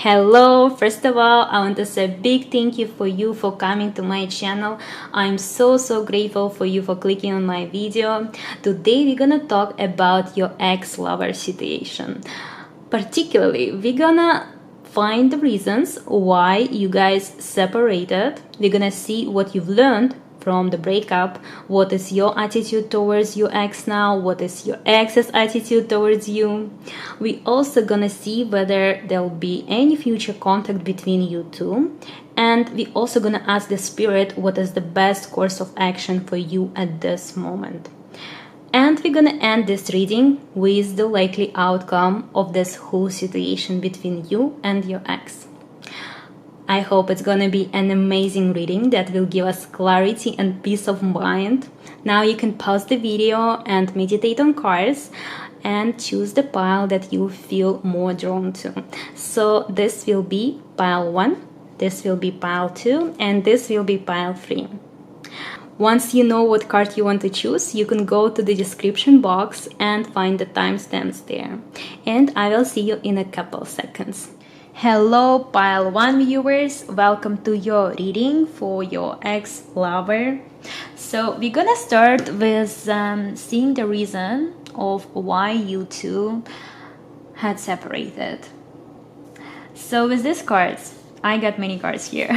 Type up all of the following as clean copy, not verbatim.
Hello, first of all, I want to say a big thank you for you for coming to my channel. I'm so grateful for you for clicking on my video. Today we're gonna talk about your ex-lover situation. Particularly, we're gonna find the reasons why you guys separated. We're gonna see what you've learned from the breakup, what is your attitude towards your ex now, what is your ex's attitude towards you. We also gonna see whether there'll be any future contact between you two, and we also gonna ask the spirit what is the best course of action for you at this moment. And we're gonna end this reading with the likely outcome of this whole situation between you and your ex. I hope it's gonna be an amazing reading that will give us clarity and peace of mind. Now you can pause the video and meditate on cards and choose the pile that you feel more drawn to. So this will be pile 1, this will be pile 2, and this will be pile 3. Once you know what card you want to choose, you can go to the description box and find the timestamps there. And I will see you in a couple seconds. Hello pile 1 viewers, welcome to your reading for your ex-lover. So we're gonna start with seeing the reason of why you two had separated. So with these cards, I got many cards here.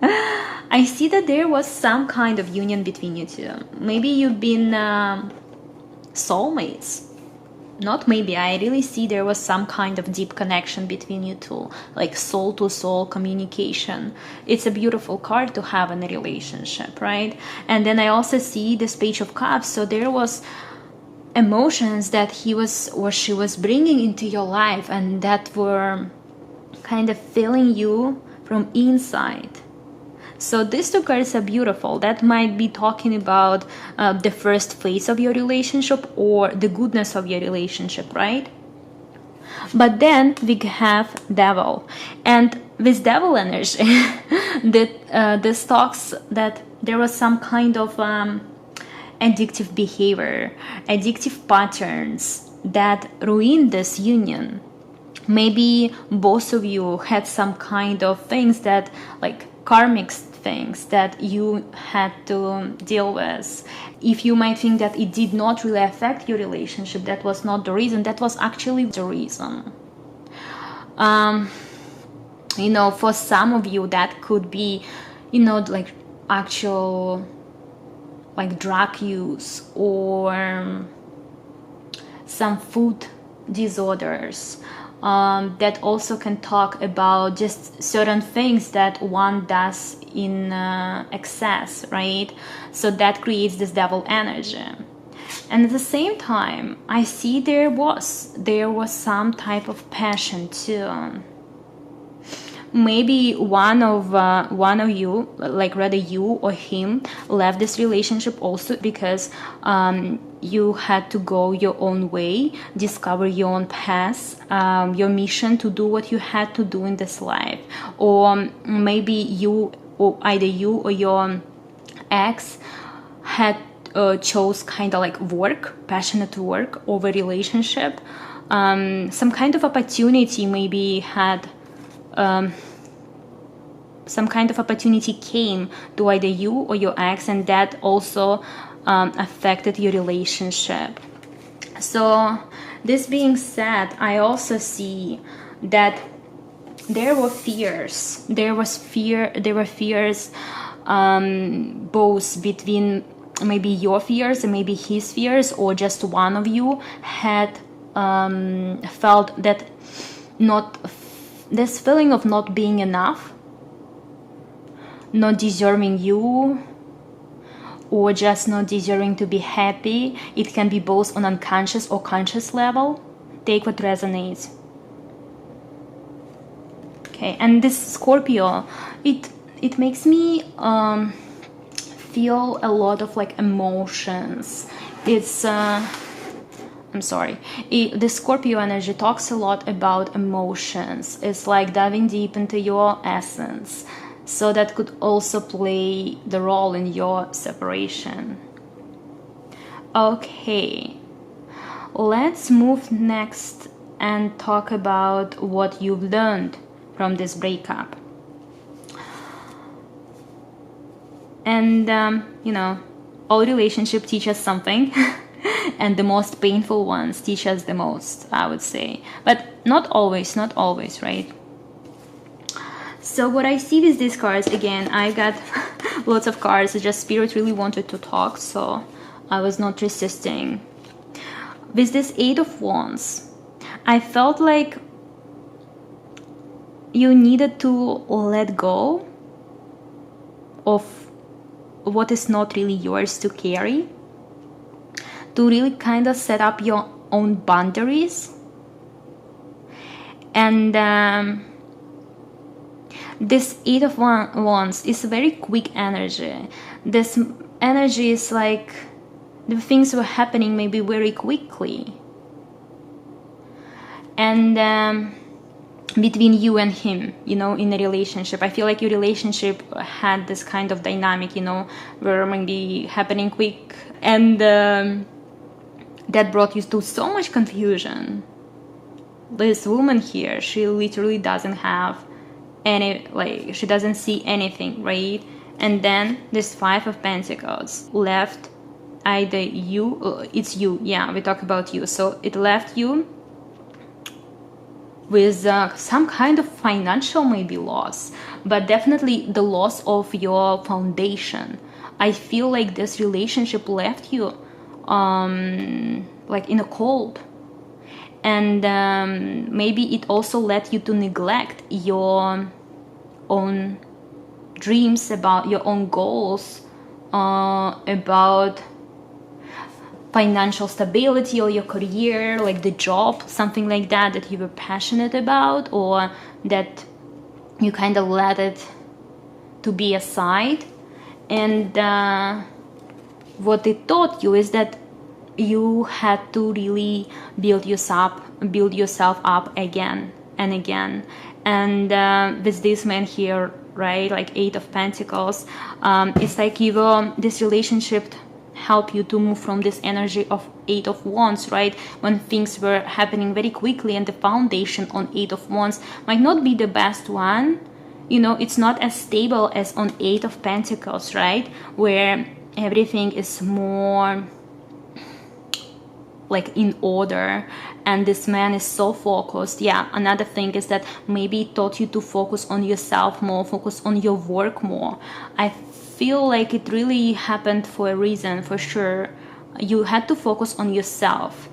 I see that there was some kind of union between you two. Maybe you've been soulmates. Not maybe, I really see there was some kind of deep connection between you two, like soul to soul communication. It's a beautiful card to have in a relationship, right? And then I also see this Page of Cups, so there was emotions that he was or she was bringing into your life and that were kind of filling you from inside. So these two cards are beautiful. That might be talking about the first phase of your relationship or the goodness of your relationship, right? But then we have Devil. And with Devil energy, this talks that there was some kind of addictive behavior, addictive patterns that ruined this union. Maybe both of you had some kind of things that, like, karmic things that you had to deal with. If you might think that it did not really affect your relationship, that was not the reason, that was actually the reason. You know, for some of you that could be, you know, like actual like drug use or some food disorders. That also can talk about just certain things that one does in excess, right? So that creates this devil energy. And at the same time, I see there was some type of passion too. Maybe one of you, like rather you or him, left this relationship also because you had to go your own way, discover your own path, your mission to do what you had to do in this life. Or maybe you, or either you or your ex had chose kind of like work, passionate work over relationship. Some kind of opportunity maybe had some kind of opportunity came to either you or your ex, and that also affected your relationship. So this being said, I also see that there were fears. There were fears both between maybe your fears and maybe his fears, or just one of you had felt that this feeling of not being enough, not deserving you, or just not deserving to be happy. It can be both on unconscious or conscious level. Take what resonates. Okay, and this Scorpio, it makes me feel a lot of like emotions. It's I'm sorry. The Scorpio energy talks a lot about emotions. It's like diving deep into your essence. So that could also play the role in your separation. Okay, let's move next and talk about what you've learned from this breakup. And you know, all relationships teach us something and the most painful ones teach us the most, I would say, but not always, right? So what I see with these cards, again, I got lots of cards. Just Spirit really wanted to talk, so I was not resisting. With this Eight of Wands, I felt like you needed to let go of what is not really yours to carry, to really kind of set up your own boundaries. And this Eight of Wands is a very quick energy. This energy is like the things were happening maybe very quickly. And between you and him, you know, in a relationship, I feel like your relationship had this kind of dynamic, you know, where maybe happening quick, and that brought you to so much confusion. This woman here, she literally doesn't have any, like, she doesn't see anything, right? And then this Five of Pentacles left either you, it's you, yeah, we talk about you, so it left you with some kind of financial maybe loss, but definitely the loss of your foundation. I feel like this relationship left you like in a cold, and maybe it also led you to neglect your own dreams, about your own goals, about financial stability or your career, like the job, something like that, that you were passionate about, or that you kind of let it to be aside. And what it taught you is that you had to really build yourself up again and again. And with this man here, right, like Eight of Pentacles, it's like this relationship help you to move from this energy of Eight of Wands, right, when things were happening very quickly, and the foundation on Eight of Wands might not be the best one, you know, it's not as stable as on Eight of Pentacles, right, where everything is more like in order, and this man is so focused. Yeah, another thing is that maybe it taught you to focus on yourself more, focus on your work more. I feel like it really happened for a reason, for sure. You had to focus on yourself,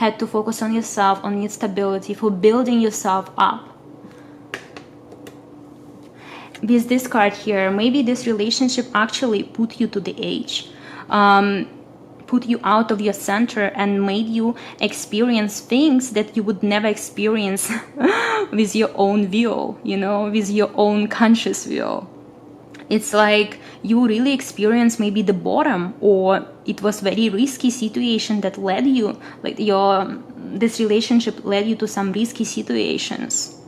on your stability, for building yourself up. With this card here, maybe this relationship actually put you to the edge, put you out of your center, and made you experience things that you would never experience with your own view, you know, with your own conscious view. It's like you really experienced maybe the bottom, or it was very risky situation that led you, like this relationship led you to some risky situations,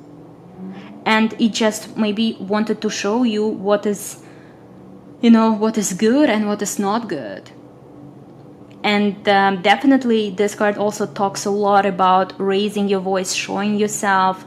and it just maybe wanted to show you what is, you know, what is good and what is not good. And definitely this card also talks a lot about raising your voice, showing yourself,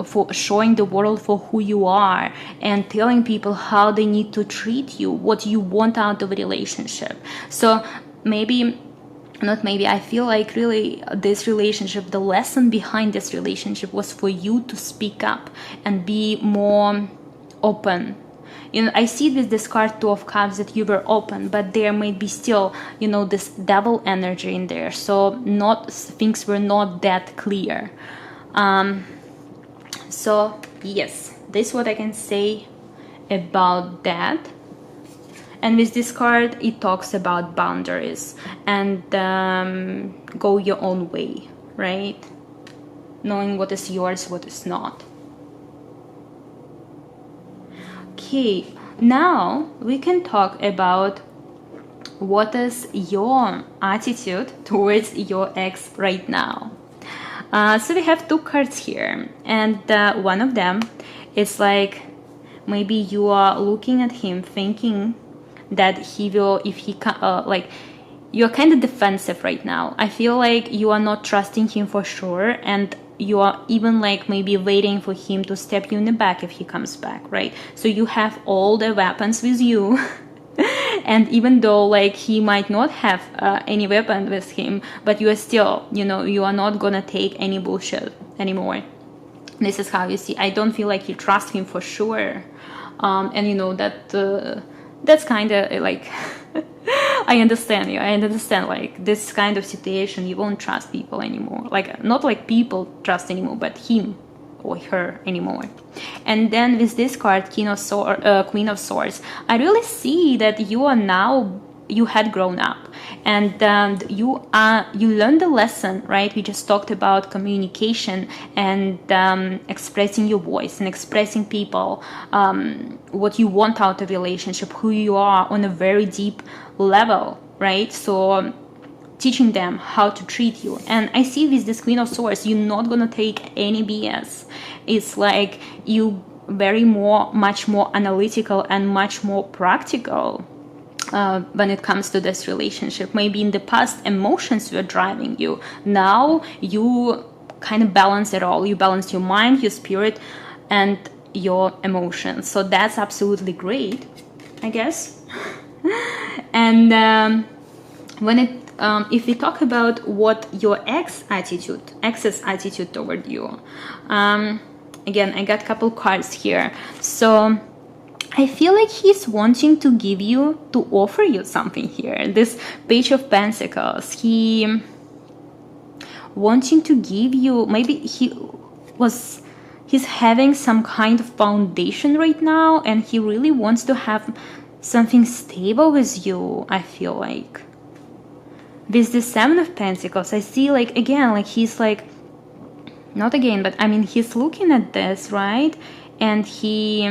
for showing the world for who you are, and telling people how they need to treat you, what you want out of a relationship. So I feel like really this relationship, the lesson behind this relationship was for you to speak up and be more open. You know, I see with this card Two of Cups that you were open, but there may be still, you know, this devil energy in there, so things were not that clear. So yes, this is what I can say about that. And with this card, it talks about boundaries and go your own way, right? Knowing what is yours, what is not. Okay, now we can talk about what is your attitude towards your ex right now. So we have two cards here, and one of them is like maybe you are looking at him thinking that he will, if he like, you're kind of defensive right now. I feel like you are not trusting him for sure, and you are even like maybe waiting for him to stab you in the back if he comes back, right? So you have all the weapons with you. And even though like he might not have any weapon with him, but you are still, you know, you are not gonna take any bullshit anymore. This is how you see. I don't feel like you trust him for sure. And you know that that's kind of like I understand you. I understand like this kind of situation. You won't trust people anymore. Like not like people trust anymore, but him or her anymore. And then with this card, Queen of Swords, I really see that you are now, you had grown up, and you learned the lesson, right? We just talked about communication and expressing your voice and expressing people what you want out of a relationship, who you are on a very deep level, right? So teaching them how to treat you. And I see with this Queen of Swords, you're not gonna take any BS. It's like you much more analytical and much more practical when it comes to this relationship. Maybe in the past emotions were driving you. Now you kind of balance it all. You balance your mind, your spirit, and your emotions. So that's absolutely great, I guess. And when it if we talk about what your ex's attitude toward you, again, I got a couple cards here. So I feel like he's wanting to offer you something here. This Page of Pentacles, he wanting to give you, maybe he's having some kind of foundation right now, and he really wants to have something stable with you, I feel like. With the Seven of Pentacles, I see like, again, like he's like, not again, but I mean, he's looking at this, right? And he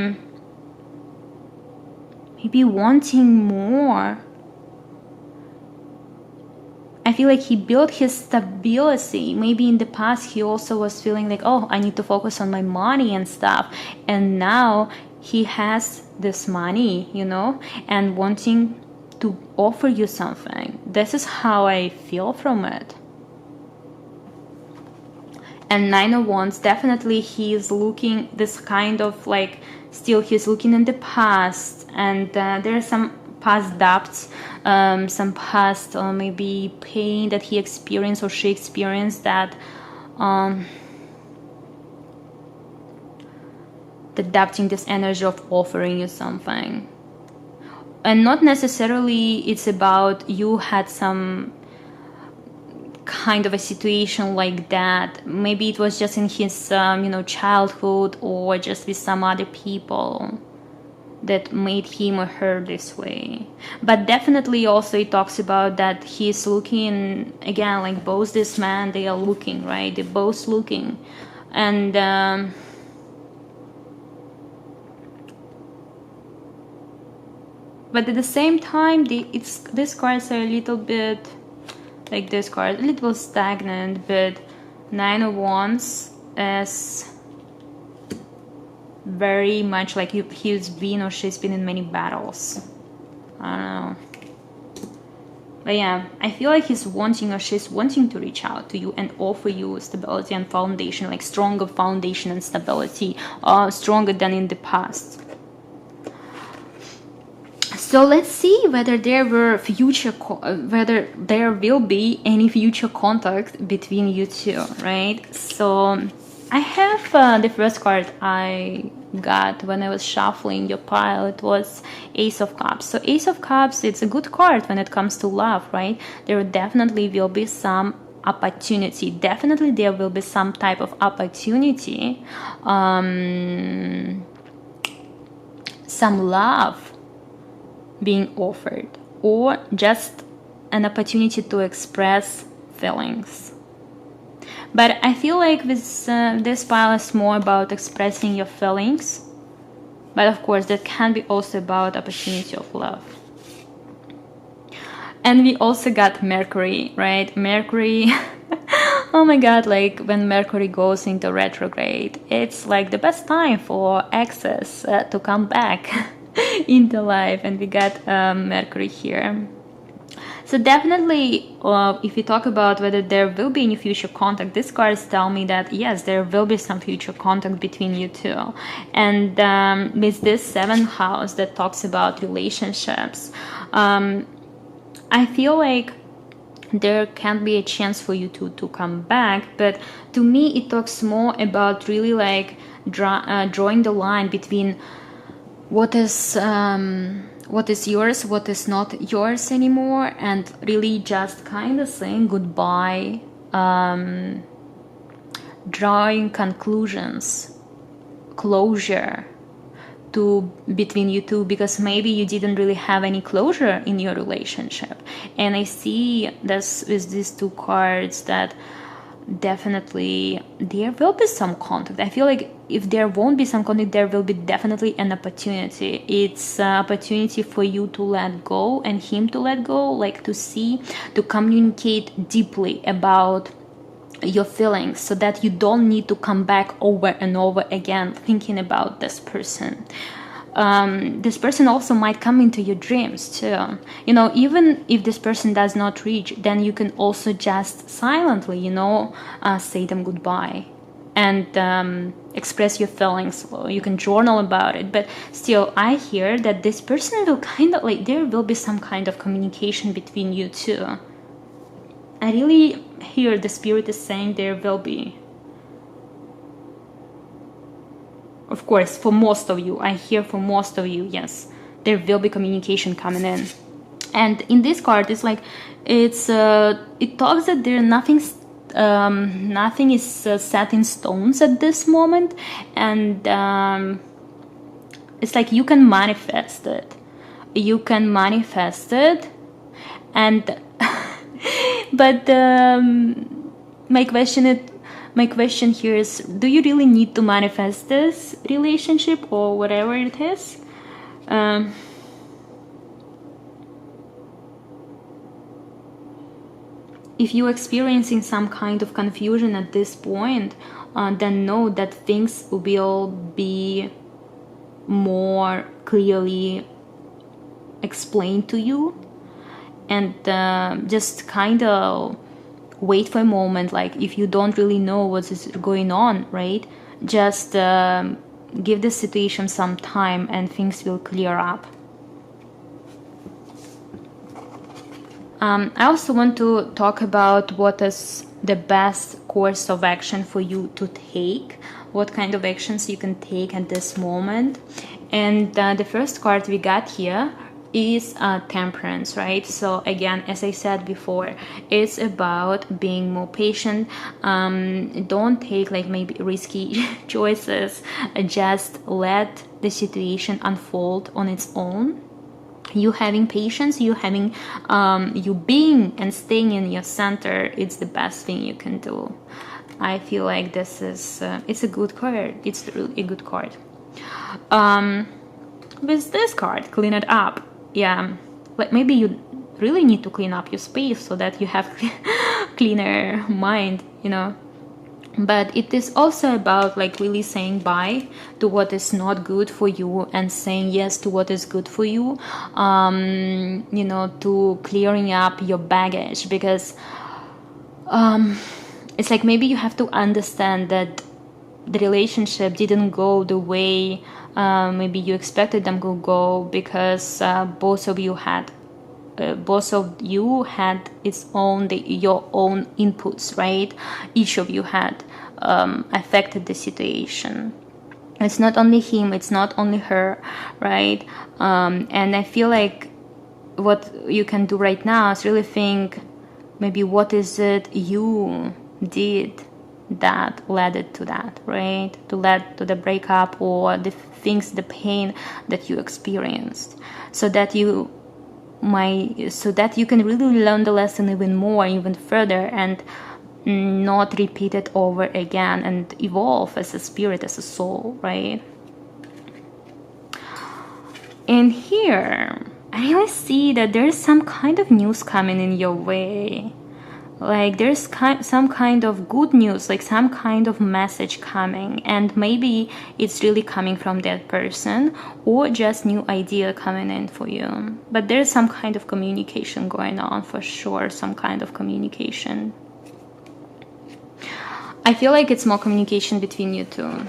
maybe wanting more. I feel like he built his stability. Maybe in the past, he also was feeling like, oh, I need to focus on my money and stuff. And now he has this money, you know, and wanting to offer you something. This is how I feel from it. And Nine of Wands, definitely he's looking this kind of like, still he's looking in the past, and there are some past doubts, some past maybe pain that he experienced or she experienced, that adapting this energy of offering you something. And not necessarily it's about you had some kind of a situation like that. Maybe it was just in his you know, childhood, or just with some other people that made him or her this way. But definitely also it talks about that he's looking, again, like both this man, they are looking, right? They're both looking. And but at the same time, these cards are a little bit like this card, a little stagnant, but Nine of Wands is very much like he's been or she's been in many battles. I don't know. But yeah, I feel like he's wanting or she's wanting to reach out to you and offer you stability and foundation, like stronger foundation and stability, stronger than in the past. So let's see whether there will be any future contact between you two, right? So I have the first card I got when I was shuffling your pile. It was Ace of Cups. So Ace of Cups, it's a good card when it comes to love, right? There definitely will be some opportunity. Definitely there will be some type of opportunity. Some love being offered, or just an opportunity to express feelings. But I feel like this pile is more about expressing your feelings, but of course that can be also about opportunity of love. And we also got Mercury, right? Mercury oh my god, like when Mercury goes into retrograde, it's like the best time for exes to come back into life. And we got Mercury here. So definitely, if you talk about whether there will be any future contact, these cards tell me that yes, there will be some future contact between you two. And with this 7th house that talks about relationships, I feel like there can be a chance for you to come back, but to me it talks more about really like drawing the line between what is yours, what is not yours anymore, and really just kind of saying goodbye, drawing conclusions, closure to between you two, because maybe you didn't really have any closure in your relationship. And I see this with these 2 cards that definitely there will be some contact. I feel like if there won't be some contact, there will be definitely an opportunity. It's an opportunity for you to let go and him to let go, like to communicate deeply about your feelings, so that you don't need to come back over and over again thinking about this person. This person also might come into your dreams too. You know, even if this person does not reach, then you can also just silently, say them goodbye and express your feelings. You can journal about it, but still I hear that this person will kind of like, there will be some kind of communication between you two. I really hear the spirit is saying there will be. Of course, for most of you, I hear for most of you, yes, there will be communication coming in. And in this card, it's like, it talks that there nothing is set in stones at this moment, and it's like you can manifest it. You can manifest it, and but my question here is, do you really need to manifest this relationship or whatever it is? If you're experiencing some kind of confusion at this point, then know that things will be more clearly explained to you. And just kind of wait for a moment. Like, if you don't really know what is going on, right, just give the situation some time and things will clear up. I also want to talk about what is the best course of action for you to take, what kind of actions you can take at this moment. And the first card we got here is temperance, right? So again, as I said before, it's about being more patient. Don't take like maybe risky choices. Just let the situation unfold on its own. You having patience, you being and staying in your center, it's the best thing you can do. I feel like this is it's a good card. It's really a good card. With this card, clean it up. Yeah, like maybe you really need to clean up your space so that you have cleaner mind, But it is also about like really saying bye to what is not good for you and saying yes to what is good for you, to clearing up your baggage, because it's like maybe you have to understand that the relationship didn't go the way maybe you expected them to go, because both of you had your own inputs, right? Each of you had affected the situation. It's not only him, it's not only her, right? And I feel like what you can do right now is really think, maybe what is it you did that led it to that, right? To the breakup, or the pain that you experienced, so that you can really learn the lesson even more, even further, and not repeat it over again, and evolve as a spirit, as a soul, right? And here I really see that there's some kind of news coming in your way. like there's some kind of good news, like some kind of message coming, and maybe it's really coming from that person or just new idea coming in for you. But there's some kind of communication going on for sure, some kind of communication. I feel like it's more communication between you two.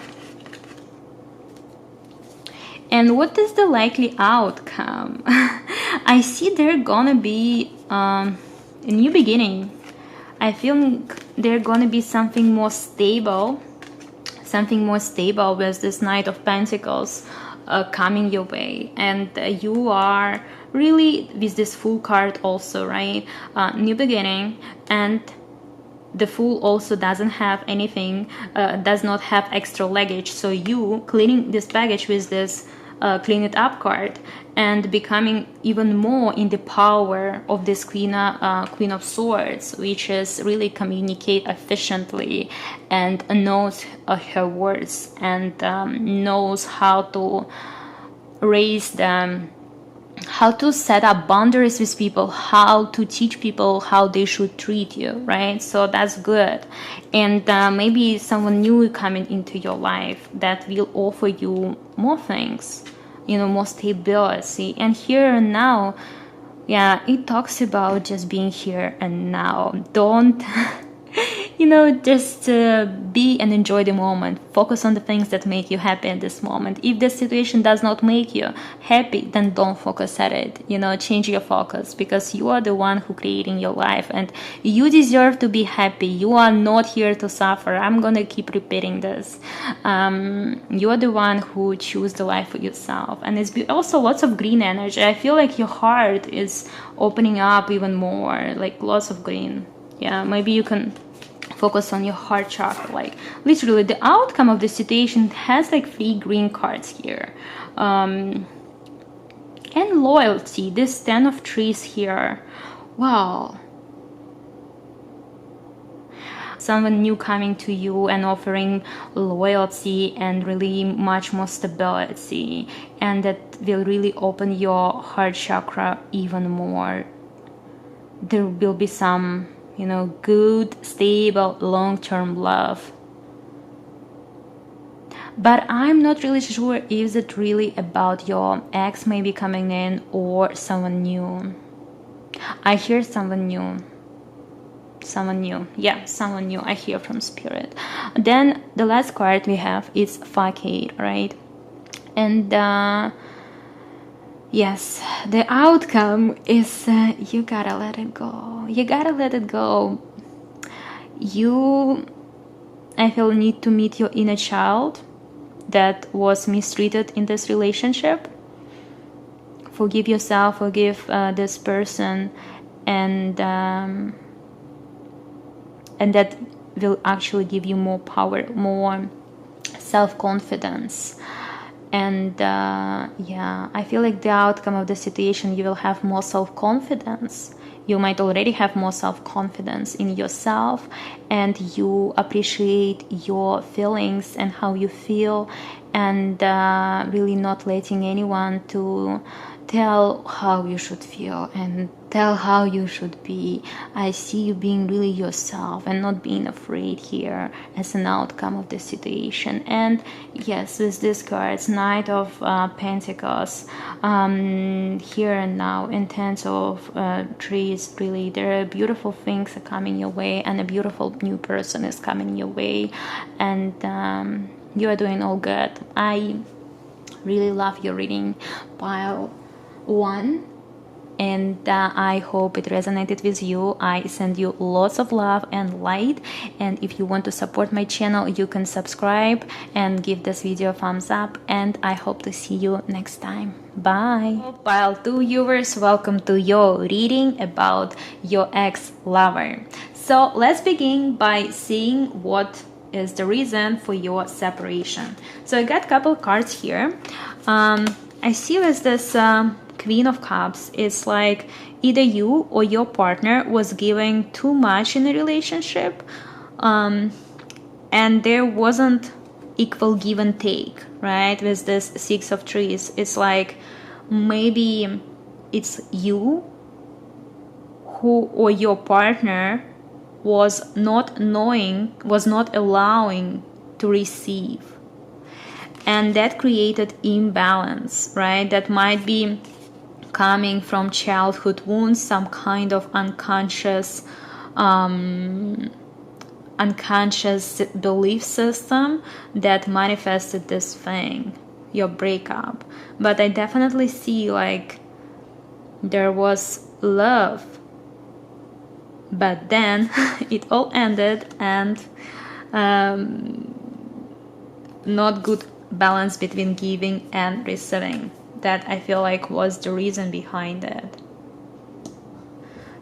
And what is the likely outcome? I see there gonna be a new beginning. I feel there gonna be something more stable with this Knight of Pentacles coming your way, and you are really with this Fool card also, right? New beginning, and the Fool also doesn't have anything, does not have extra luggage, so you cleaning this baggage with this clean it up card and becoming even more in the power of this Queen of Swords, which is really communicate efficiently and knows her words and knows how to raise them, how to set up boundaries with people, how to teach people how they should treat you, right? So that's good. And maybe someone new coming into your life that will offer you more things, you know, more stability. And here and now, yeah, it talks about just being here and now. Don't you know, just be and enjoy the moment. Focus on the things that make you happy at this moment. If the situation does not make you happy, then don't focus at it. You know, change your focus, because you are the one who creating your life and you deserve to be happy. You are not here to suffer. I'm gonna keep repeating this. You are the one who choose the life for yourself. And it's also lots of green energy. I feel like your heart is opening up even more, like lots of green. Yeah, maybe you can focus on your heart chakra. Like literally the outcome of the situation has like 3 green cards here, and loyalty, this 10 of trees here. Wow, someone new coming to you and offering loyalty and really much more stability, and that will really open your heart chakra even more. There will be some, you know, good, stable, long-term love. But I'm not really sure if it's really about your ex maybe coming in or someone new. I hear someone new. Someone new. Yeah, someone new. I hear from Spirit. Then the last card we have is Facade, right? And yes, the outcome is you gotta let it go. You gotta let it go. You, I feel, need to meet your inner child that was mistreated in this relationship. Forgive yourself, forgive this person, and that will actually give you more power, more self-confidence. And yeah, I feel like the outcome of the situation, you will have more self-confidence. You might already have more self-confidence in yourself, and you appreciate your feelings and how you feel, and really not letting anyone to tell how you should feel and tell how you should be. I see you being really yourself and not being afraid here as an outcome of the situation. And yes, with this cards, Knight of Pentacles, here and now, in terms of trees, really there are beautiful things are coming your way, and a beautiful new person is coming your way, and you are doing all good. I really love your reading, pile 1, and I hope it resonated with you. I send you lots of love and light, and if you want to support my channel, you can subscribe and give this video a thumbs up, and I hope to see you next time. Bye. Pile 2 viewers, welcome to your reading about your ex-lover. So let's begin by seeing what is the reason for your separation. So I got a couple cards here. I see with this Queen of Cups, it's like either you or your partner was giving too much in a relationship, and there wasn't equal give and take, right? With this 6 of trees, it's like maybe it's you who or your partner was not knowing, was not allowing to receive. And that created imbalance, right? That might be coming from childhood wounds, some kind of unconscious belief system that manifested this thing, your breakup. But I definitely see like there was love, but then it all ended, and not good balance between giving and receiving. That I feel like was the reason behind it.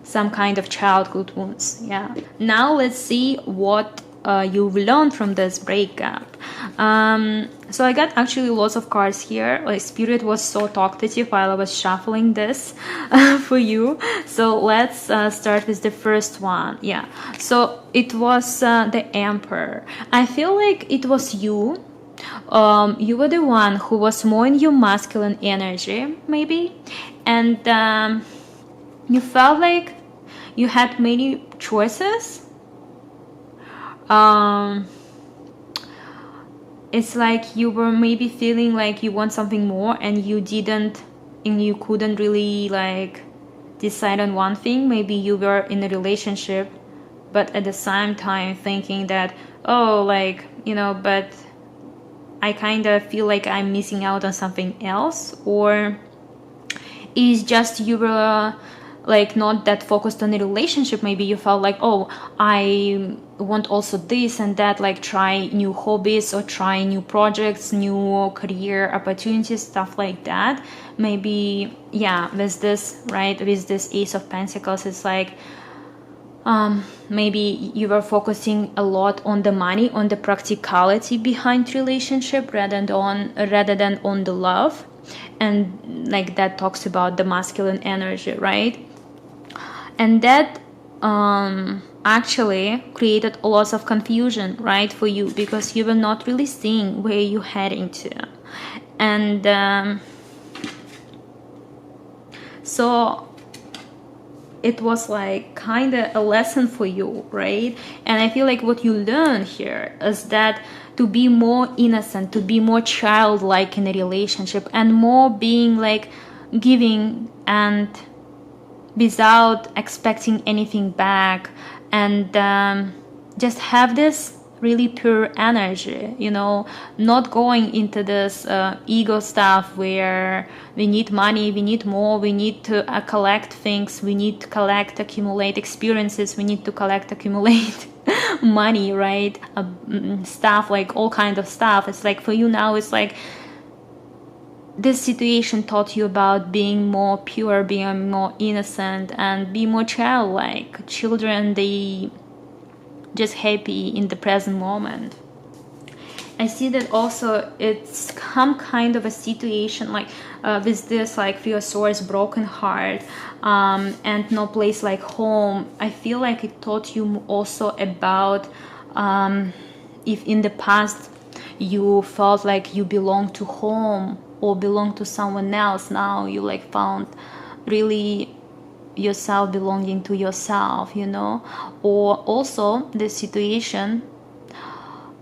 Some kind of childhood wounds. Yeah. Now let's see what you've learned from this breakup. So I got actually lots of cards here. Like Spirit was so talkative while I was shuffling this for you. So let's start with the first one. Yeah. So it was the Emperor. I feel like it was you. You were the one who was more in your masculine energy, maybe, and you felt like you had many choices. It's like you were maybe feeling like you want something more, and you couldn't really like decide on one thing. Maybe you were in a relationship, but at the same time thinking that, oh, like, but I kind of feel like I'm missing out on something else. Or is just you were like not that focused on the relationship. Maybe you felt like, oh, I want also this and that, like try new hobbies or try new projects, new career opportunities, stuff like that. Maybe, yeah, with this, right, with this Ace of Pentacles, it's like maybe you were focusing a lot on the money, on the practicality behind relationship rather than on the love. And like that talks about the masculine energy, right? And that actually created a lot of confusion, right, for you, because you were not really seeing where you're heading to. And so it was like kind of a lesson for you, right? And I feel like what you learn here is that to be more innocent, to be more childlike in a relationship, and more being like giving and without expecting anything back, and just have this really pure energy, not going into this ego stuff where we need money, we need more, we need to collect things, we need to accumulate experiences, we need to accumulate money, right? Stuff, like all kinds of stuff. It's like for you now, it's like this situation taught you about being more pure, being more innocent, and be more childlike. Children, they just happy in the present moment. I see that also it's some kind of a situation like with this like Three of Swords, broken heart, and no place like home. I feel like it taught you also about if in the past you felt like you belong to home or belong to someone else, now you like found really yourself belonging to yourself, or also the situation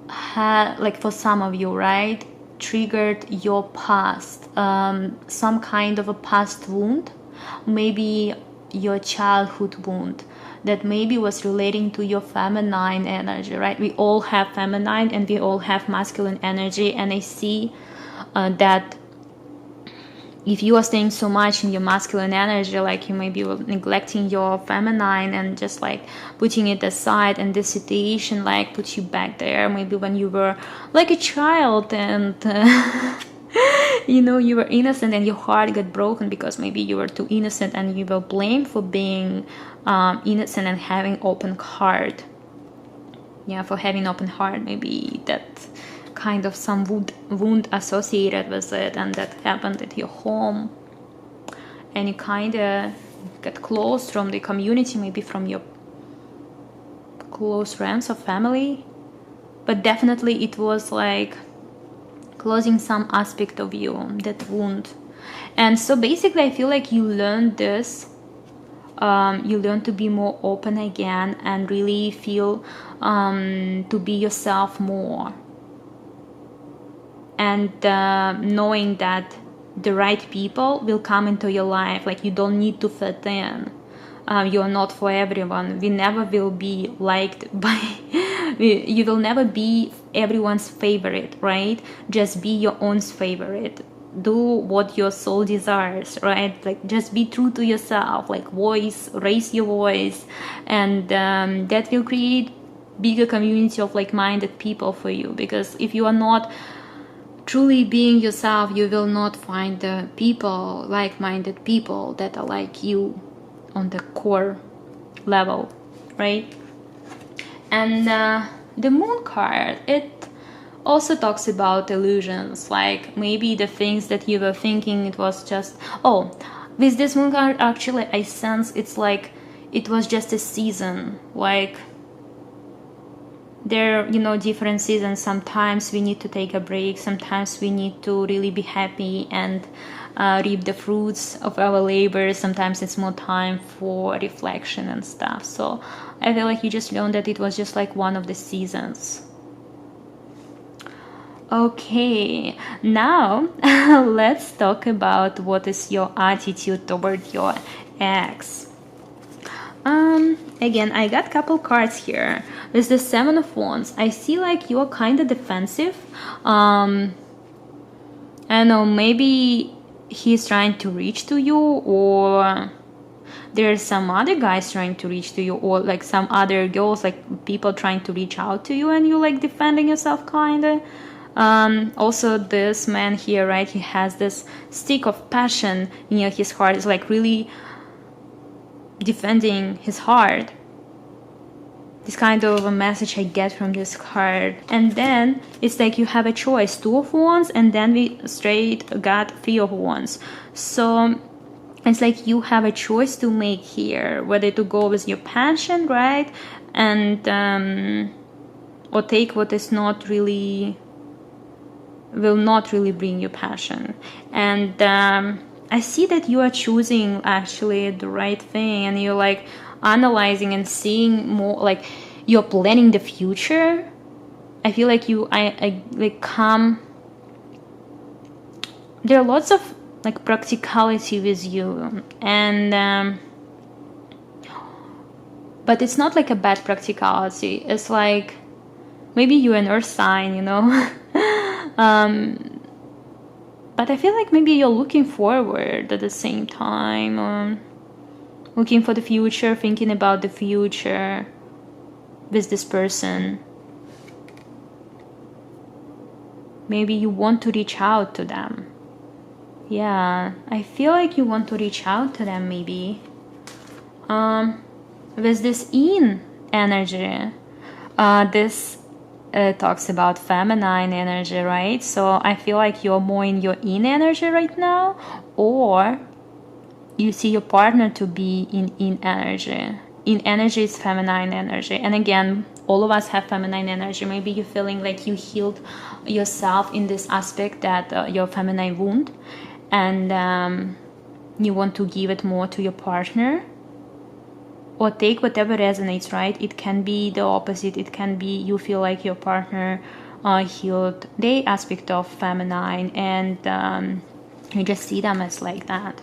had, like for some of you, right, triggered your past, some kind of a past wound, maybe your childhood wound that maybe was relating to your feminine energy, right? We all have feminine and we all have masculine energy, and I see that if you are staying so much in your masculine energy, like you may be neglecting your feminine and just like putting it aside, and this situation like puts you back there, maybe when you were like a child and you were innocent and your heart got broken because maybe you were too innocent and you were blamed for being innocent and having open heart. Yeah, for having open heart, maybe that kind of some wound associated with it, and that happened at your home, and you kind of get close from the community, maybe from your close friends or family, but definitely it was like closing some aspect of you, that wound. And so basically I feel like you learned this You learn to be more open again and really feel to be yourself more. And knowing that the right people will come into your life. Like, you don't need to fit in. You're not for everyone. We never will be liked by you will never be everyone's favorite, right? Just be your own favorite. Do what your soul desires, right? Like, just be true to yourself. Like, raise your voice, and that will create bigger community of like-minded people for you. Because if you are not truly being yourself, you will not find the people, like-minded people that are like you on the core level, right? And the moon card, it also talks about illusions. Like, maybe the things that you were thinking, it was just, oh, with this moon card, actually I sense it's like it was just a season. Like, there are, different seasons. Sometimes we need to take a break, sometimes we need to really be happy and reap the fruits of our labor. Sometimes it's more time for reflection and stuff. So I feel like you just learned that it was just like one of the seasons. Okay, now let's talk about what is your attitude toward your ex. Again, I got a couple cards here. There's the Seven of Wands. I see like you're kind of defensive. I don't know, maybe he's trying to reach to you, or there's some other guys trying to reach to you, or like some other girls, like people trying to reach out to you, and you like defending yourself kind of. Also this man here, right, he has this stick of passion near his heart. It's like really defending his heart. This kind of a message I get from this card. And then it's like you have a choice, Two of Wands, and then we straight got Three of Wands. So it's like you have a choice to make here, whether to go with your passion, right, and or take what is not really, will not really bring you passion. And I see that you are choosing actually the right thing, and you're like analyzing and seeing more, like you're planning the future. I feel like I like come, there are lots of like practicality with you, and but it's not like a bad practicality. It's like maybe you're an earth sign, but I feel like maybe you're looking forward at the same time, looking for the future, thinking about the future with this person. Maybe you want to reach out to them. Yeah, I feel like you want to reach out to them maybe. With this yin energy, this talks about feminine energy, right? So I feel like you're more in your yin energy right now, or you see your partner to be in yin energy. Yin energy is feminine energy, and again, all of us have feminine energy. Maybe you're feeling like you healed yourself in this aspect, that your feminine wound, and you want to give it more to your partner, or take whatever resonates, right? It can be the opposite. It can be you feel like your partner healed the aspect of feminine, and you just see them as like that.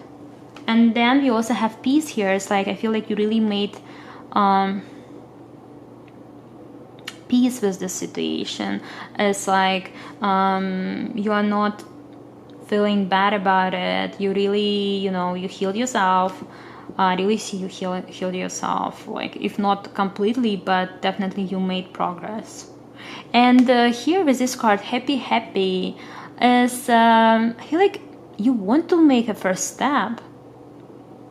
And then we also have peace here. It's like I feel like you really made peace with the situation. It's like you are not feeling bad about it. You really, you healed yourself. I really see you heal yourself, like if not completely, but definitely you made progress. And here with this card, happy is I feel like you want to make a first step.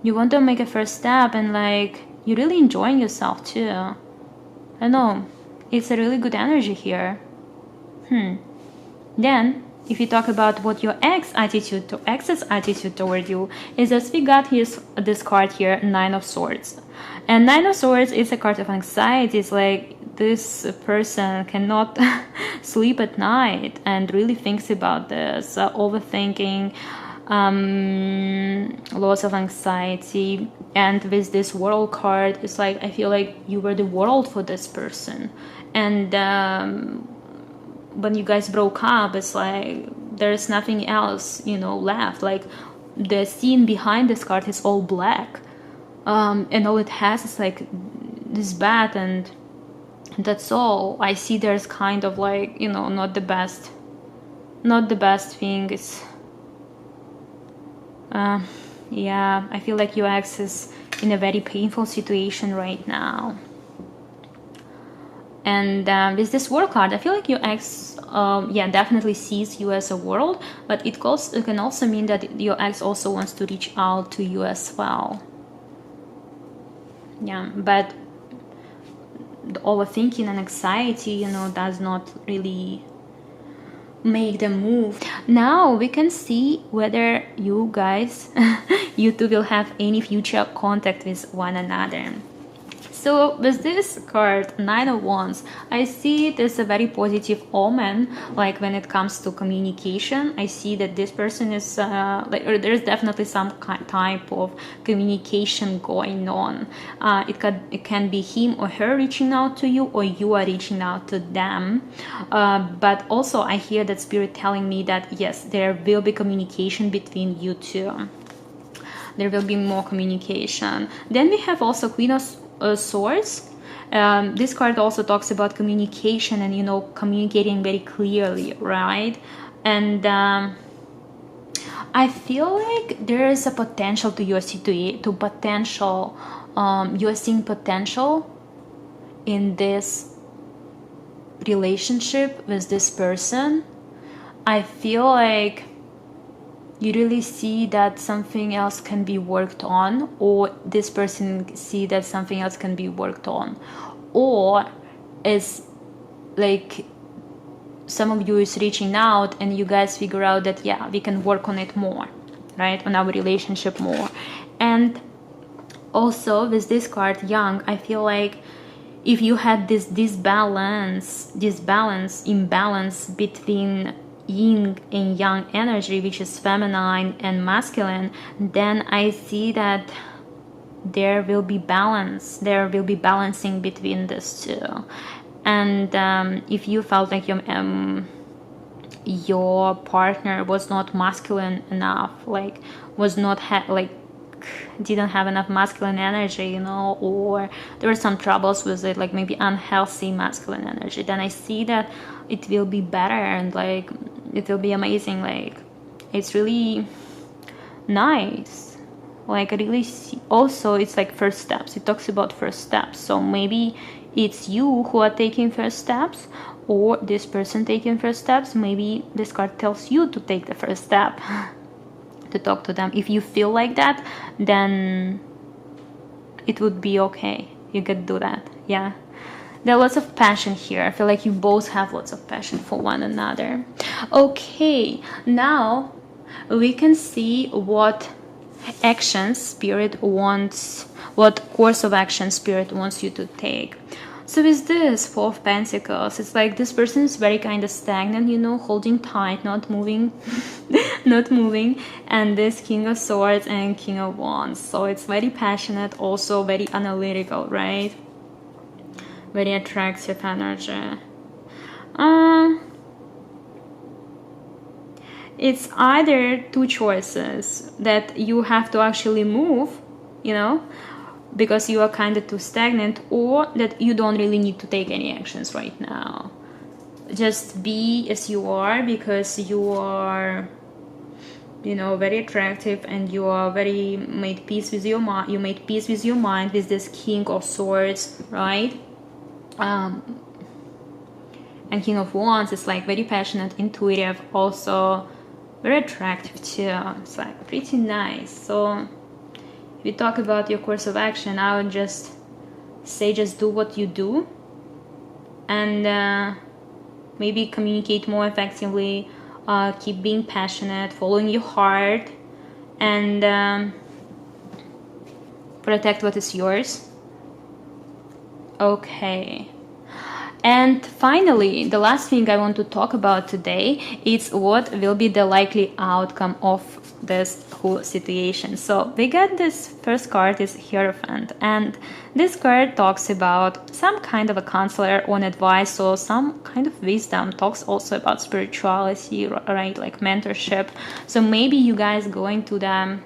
You want to make a first step, and like you're really enjoying yourself too. I know, it's a really good energy here. Then if you talk about what your ex's attitude toward you is, as we got this card here, Nine of Swords. And Nine of Swords is a card of anxiety. It's like this person cannot sleep at night and really thinks about this, overthinking, lots of anxiety. And with this world card, it's like I feel like you were the world for this person, and when you guys broke up, it's like there's nothing else, you know, left. Like the scene behind this card is all black, and all it has is like this bat, and that's all I see. There's kind of like, you know, not the best thing. It's yeah, I feel like your ex is in a very painful situation right now. And with this world card, I feel like your ex, yeah, definitely sees you as a world, but it can also mean that your ex also wants to reach out to you as well. Yeah, but the overthinking and anxiety, you know, does not really make them move. Now we can see whether you guys, you two will have any future contact with one another. So with this card, Nine of Wands, I see it as a very positive omen. Like when it comes to communication, I see that this person is like, or there's definitely some type of communication going on. It can be him or her reaching out to you, or you are reaching out to them. But also I hear that Spirit telling me that yes, there will be communication between you two. There will be more communication. Then we have also Queen of Swords. This card also talks about communication and, you know, communicating very clearly, right? And I feel like there is a potential to your situation, to potential, you are seeing potential in this relationship with this person. I feel like you really see that something else can be worked on, or this person see that something else can be worked on, or it's like some of you is reaching out and you guys figure out that yeah, we can work on it more, right, on our relationship more. And also with this card Young, I feel like if you had this imbalance between yin and yang energy, which is feminine and masculine, then I see that there will be balance, there will be balancing between these two. And if you felt like your partner was not masculine enough, like was not didn't have enough masculine energy, you know, or there were some troubles with it, like maybe unhealthy masculine energy, then I see that it will be better and like it will be amazing. Like it's really nice. Like I really see. Also it's like first steps, it talks about first steps, so maybe it's you who are taking first steps, or this person taking first steps. Maybe this card tells you to take the first step to talk to them. If you feel like that, then it would be okay, you could do that. Yeah, there are lots of passion here. I feel like you both have lots of passion for one another. Okay, now we can see what actions Spirit wants, what course of action Spirit wants you to take. So with this Four of Pentacles, it's like this person is very kind of stagnant, you know, holding tight, not moving, not moving. And this King of Swords and King of Wands. So it's very passionate, also very analytical, right? Very attractive energy. It's either two choices, that you have to actually move, you know, because you are kind of too stagnant, or that you don't really need to take any actions right now. Just be as you are, because you are, you know, very attractive, and you are very made peace with your mind. You made peace with your mind with this King of Swords, right? And King of Wands is like very passionate, intuitive, also very attractive too. It's like pretty nice. So if we talk about your course of action, I would just say just do what you do, and maybe communicate more effectively, keep being passionate, following your heart, and protect what is yours. Okay. And finally, the last thing I want to talk about today is what will be the likely outcome of this whole situation. So we got this first card is Hierophant, and this card talks about some kind of a counselor on advice or some kind of wisdom, talks also about spirituality, right, like mentorship. So maybe you guys going to them,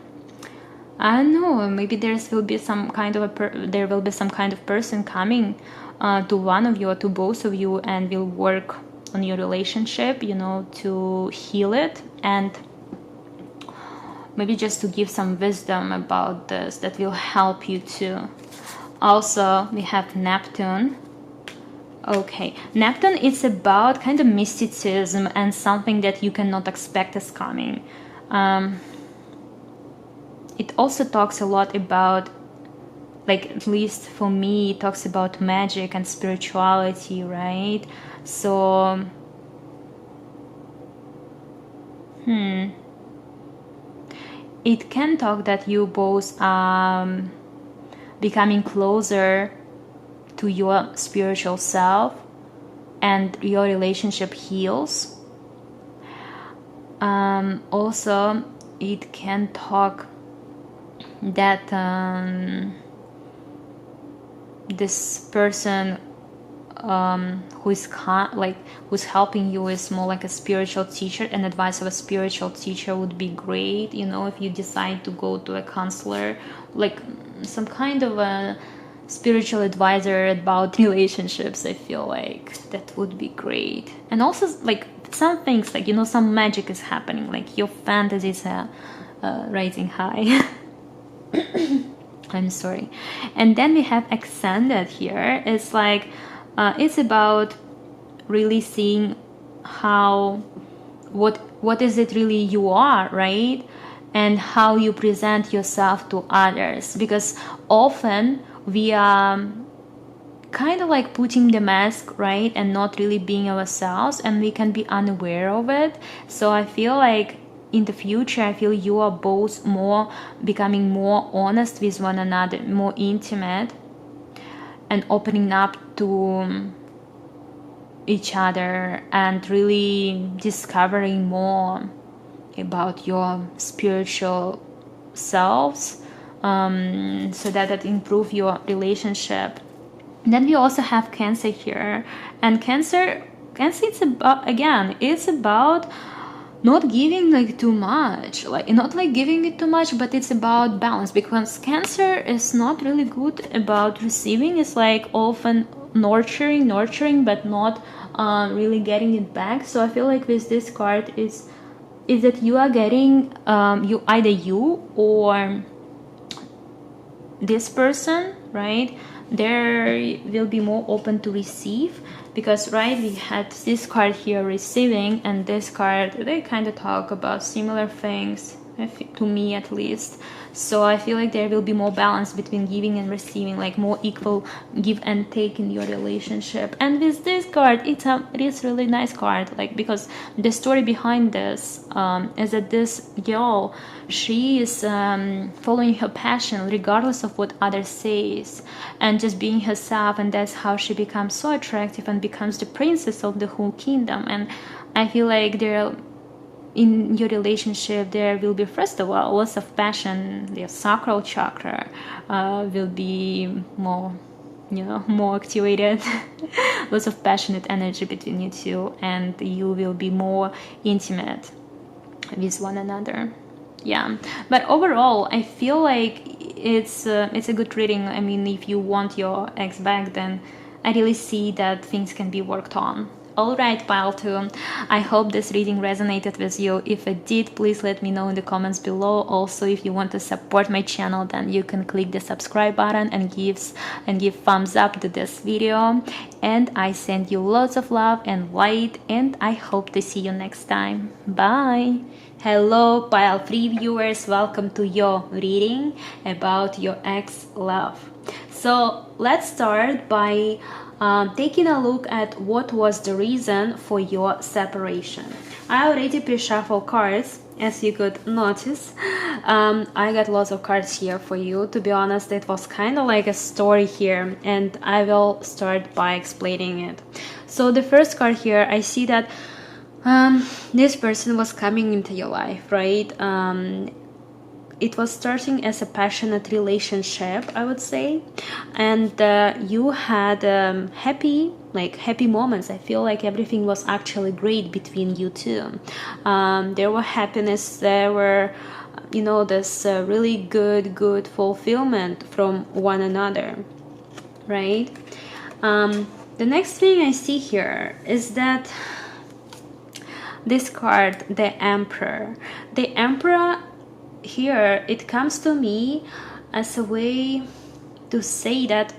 I don't know, maybe there will be some kind of person coming to one of you or to both of you and will work on your relationship, you know, to heal it, and maybe just to give some wisdom about this that will help you too. Also, we have Neptune. Okay, Neptune is about kind of mysticism and something that you cannot expect is coming. It also talks a lot about, like, at least for me, it talks about magic and spirituality, right? So, it can talk that you both becoming closer to your spiritual self and your relationship heals. Also, it can talk that this person who's helping you is more like a spiritual teacher, and advice of a spiritual teacher would be great, you know, if you decide to go to a counselor, like some kind of a spiritual advisor about relationships. I feel like that would be great. And also, like, some things, like, you know, some magic is happening, like your fantasies are rising high. I'm sorry. And then we have Ascended here. It's like it's about really seeing what is it really you are, right? And how you present yourself to others, because often we are kind of like putting the mask, right, and not really being ourselves, and we can be unaware of it. So I feel like in the future, I feel you are both becoming more honest with one another, more intimate, and opening up to each other, and really discovering more about your spiritual selves, so that improve your relationship. Then we also have Cancer here, and Cancer it's about not giving like too much, like not like giving it too much, but it's about balance, because Cancer is not really good about receiving. It's like often nurturing, but not really getting it back. So I feel like with this card is that you are getting either you or this person, right? There will be more open to receive, because right, we had this card here, receiving, and this card, they kind of talk about similar things, to me at least. So I feel like there will be more balance between giving and receiving, like more equal give and take in your relationship. And with this card, it is really nice card, like, because the story behind this is that this girl, she is following her passion regardless of what others says, and just being herself, and that's how she becomes so attractive and becomes the princess of the whole kingdom. And I feel like in your relationship there will be, first of all, lots of passion. The sacral chakra will be more activated. Lots of passionate energy between you two, and you will be more intimate with one another. Yeah, but overall I feel like it's a good reading. I mean, if you want your ex back, then I really see that things can be worked on. Alright, pile 2, I hope this reading resonated with you. If it did, please let me know in the comments below. Also, if you want to support my channel, then you can click the subscribe button and give thumbs up to this video. And I send you lots of love and light, and I hope to see you next time. Bye! Hello, pile 3 viewers, welcome to your reading about your ex-love. So let's start by taking a look at what was the reason for your separation. I already pre-shuffled cards, as you could notice. I got lots of cards here for you. To be honest, it was kind of like a story here, and I will start by explaining it. So the first card here, I see that This person was coming into your life, right? It was starting as a passionate relationship, I would say, and you had happy moments. I feel like everything was actually great between you two. There were happiness, there were, you know, this really good fulfillment from one another, right? The next thing I see here is that this card, the Emperor. The Emperor here, it comes to me as a way to say that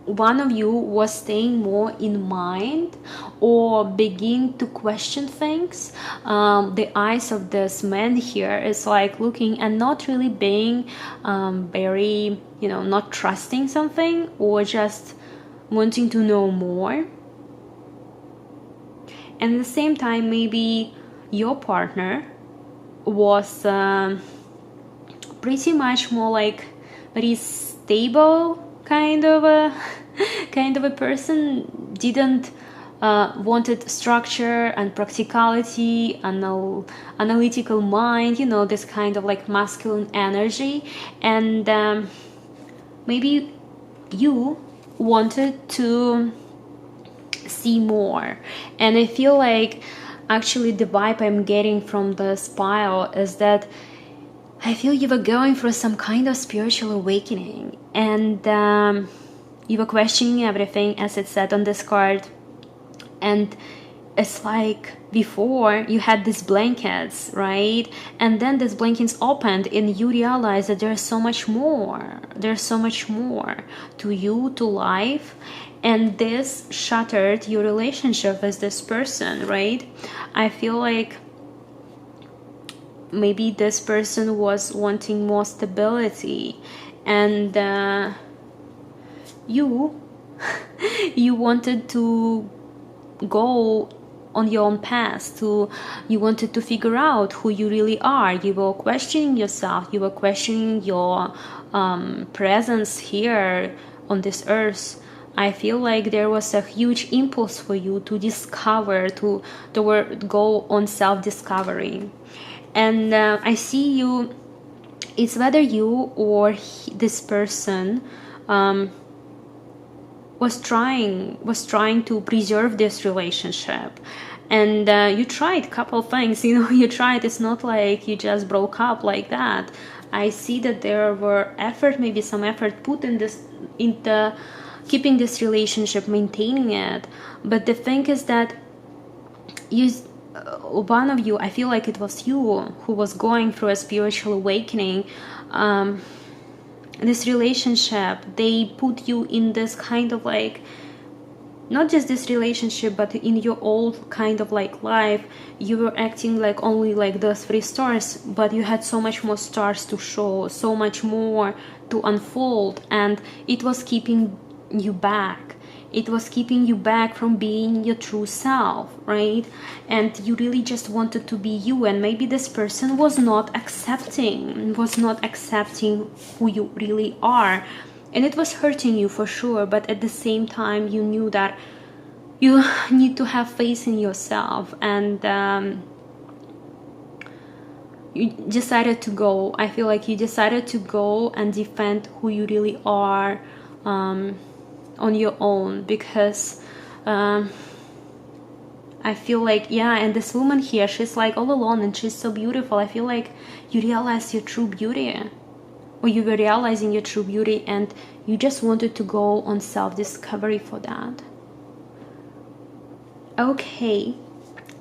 one of you was staying more in mind or begin to question things. The eyes of this man here is like looking and not really being very, you know, not trusting something or just wanting to know more. And at the same time, maybe your partner was pretty much more like very stable kind of a person, didn't wanted structure and practicality, analytical mind, you know, this kind of like masculine energy. And maybe you wanted to see more. And I feel like actually the vibe I'm getting from this pile is that I feel you were going through some kind of spiritual awakening, and you were questioning everything, as it said on this card. And it's like before you had these blankets, right? And then these blankets opened and you realize that there's so much more. There's so much more to you, to life. And this shattered your relationship with this person, right? I feel like maybe this person was wanting more stability, and you wanted to go on your own path, you wanted to figure out who you really are. You were questioning yourself, you were questioning your presence here on this earth. I feel like there was a huge impulse for you to discover, to go on self-discovery. And I see you, it's whether you or this person was trying to preserve this relationship. And you tried a couple things, you know, you tried. It's not like you just broke up like that. I see that there were maybe some effort put into keeping this relationship, maintaining it. But the thing is that one of you, I feel like it was you, who was going through a spiritual awakening. This relationship, they put you in this kind of like, not just this relationship, but in your old kind of like life, you were acting like only like those 3 stars, but you had so much more stars to show, so much more to unfold, and it was keeping you back. It was keeping you back from being your true self, right? And you really just wanted to be you, and maybe this person was not accepting who you really are. And it was hurting you for sure, but at the same time you knew that you need to have faith in yourself, and you decided to go. I feel like you decided to go and defend who you really are on your own, because I feel like, yeah, and this woman here, she's like all alone and she's so beautiful. I feel like you realized your true beauty, or you were realizing your true beauty, and you just wanted to go on self-discovery for that. Okay,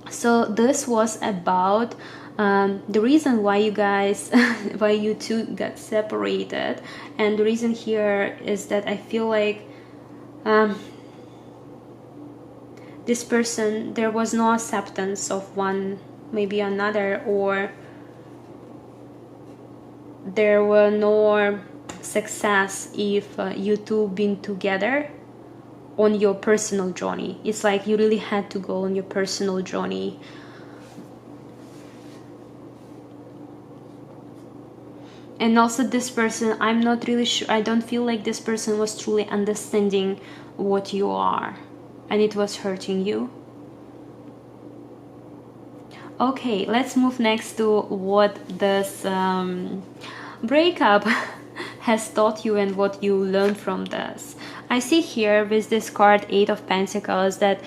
so this was about the reason why why you two got separated. And the reason here is that I feel like this person, there was no acceptance of one maybe another, or there were no success if you two been together on your personal journey. It's like you really had to go on your personal journey. And also this person, I'm not really sure, I don't feel like this person was truly understanding what you are, and it was hurting you. Okay, let's move next to what this breakup has taught you and what you learned from this. I see here with this card, Eight of Pentacles, that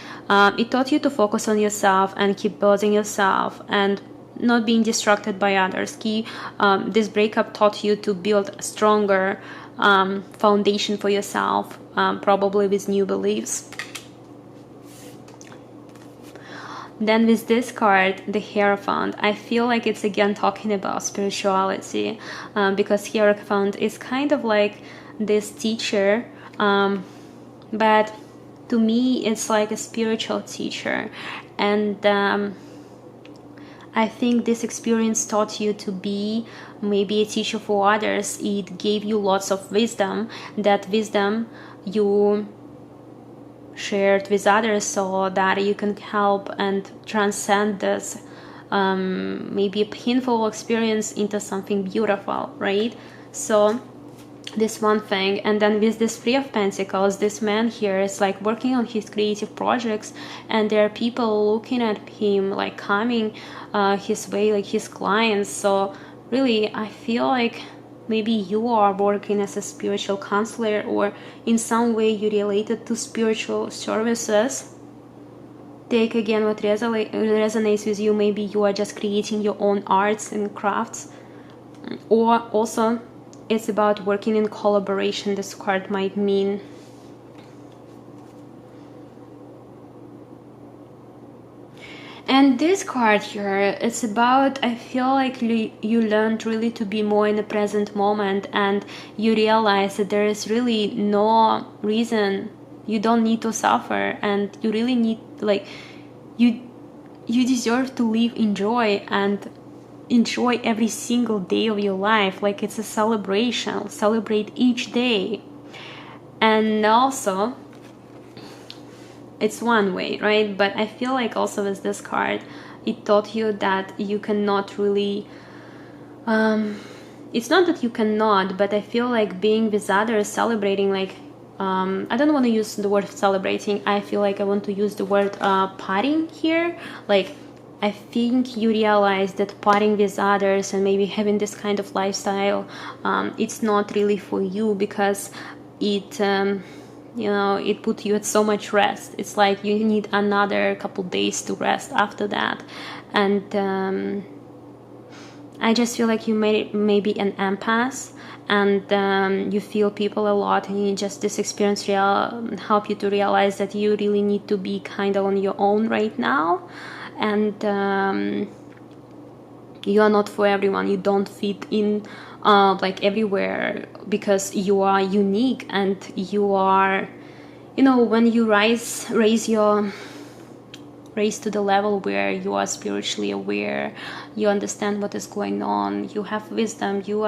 it taught you to focus on yourself and keep building yourself and not being distracted by others. This breakup taught you to build a stronger foundation for yourself, probably with new beliefs. Then with this card, the Hierophant, I feel like it's again talking about spirituality, because Hierophant is kind of like this teacher, but to me it's like a spiritual teacher. And I think this experience taught you to be maybe a teacher for others. It gave you lots of wisdom. That wisdom you shared with others so that you can help and transcend this maybe a painful experience into something beautiful, right? So this one thing. And then with this Three of Pentacles, this man here is like working on his creative projects, and there are people looking at him, like coming his way, like his clients. So really I feel like maybe you are working as a spiritual counselor, or in some way you related to spiritual services. Take again what resonates with you. Maybe you are just creating your own arts and crafts, or also it's about working in collaboration, this card might mean. And this card here, it's about, I feel like you learned really to be more in the present moment, and you realize that there is really no reason, you don't need to suffer, and you really need, like, you deserve to live in joy and enjoy every single day of your life, like it's a celebration. Celebrate each day. And also it's one way, right? But I feel like also with this card, it taught you that you cannot really it's not that you cannot, but I feel like being with others, celebrating, like I don't want to use the word celebrating, I feel like I want to use the word partying here. Like I think you realize that partying with others and maybe having this kind of lifestyle, it's not really for you, because it you know, it put you at so much rest. It's like you need another couple days to rest after that. And I just feel like you maybe an empath, and you feel people a lot, and you just, this experience help you to realize that you really need to be kind of on your own right now. And you are not for everyone. You don't fit in like everywhere, because you are unique, and you are, you know, when you raise to the level where you are spiritually aware, you understand what is going on, you have wisdom, you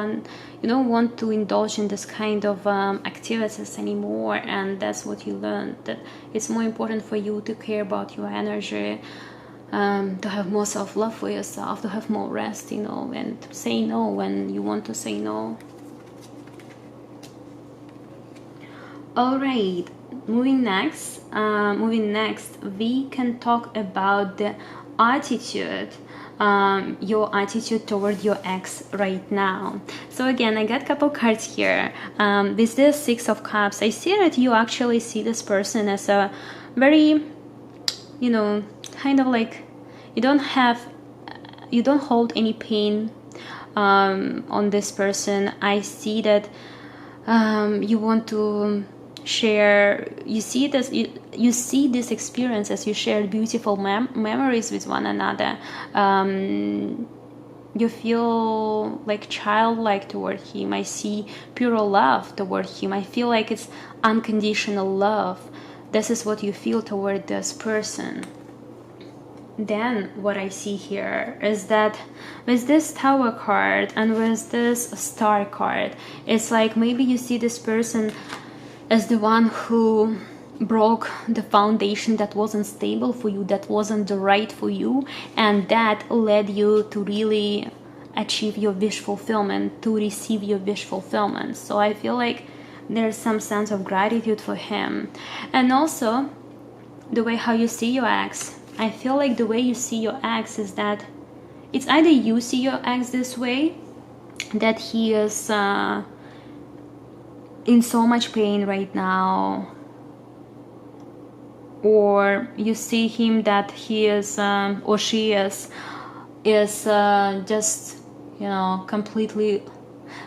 don't want to indulge in this kind of activities anymore. And that's what you learned, that it's more important for you to care about your energy, to have more self-love for yourself, to have more rest, you know, and to say no when you want to say no. All right, moving next, we can talk about the attitude, your attitude toward your ex right now. So again, I got a couple cards here. With the Six of Cups, I see that you actually see this person as a very, you know, kind of like, you don't hold any pain on this person. I see that you want to share, you see this experience as you share beautiful memories with one another. You feel like childlike toward him. I see pure love toward him. I feel like it's unconditional love. This is what you feel toward this person. Then what I see here is that with this Tower card and with this Star card, it's like maybe you see this person as the one who broke the foundation that wasn't stable for you, that wasn't the right for you, and that led you to really achieve your wish fulfillment, to receive your wish fulfillment. So I feel like there's some sense of gratitude for him. And also the way how you see your ex, I feel like the way you see your ex is that it's either you see your ex this way, that he is in so much pain right now, or you see him that he is or she is just, you know, completely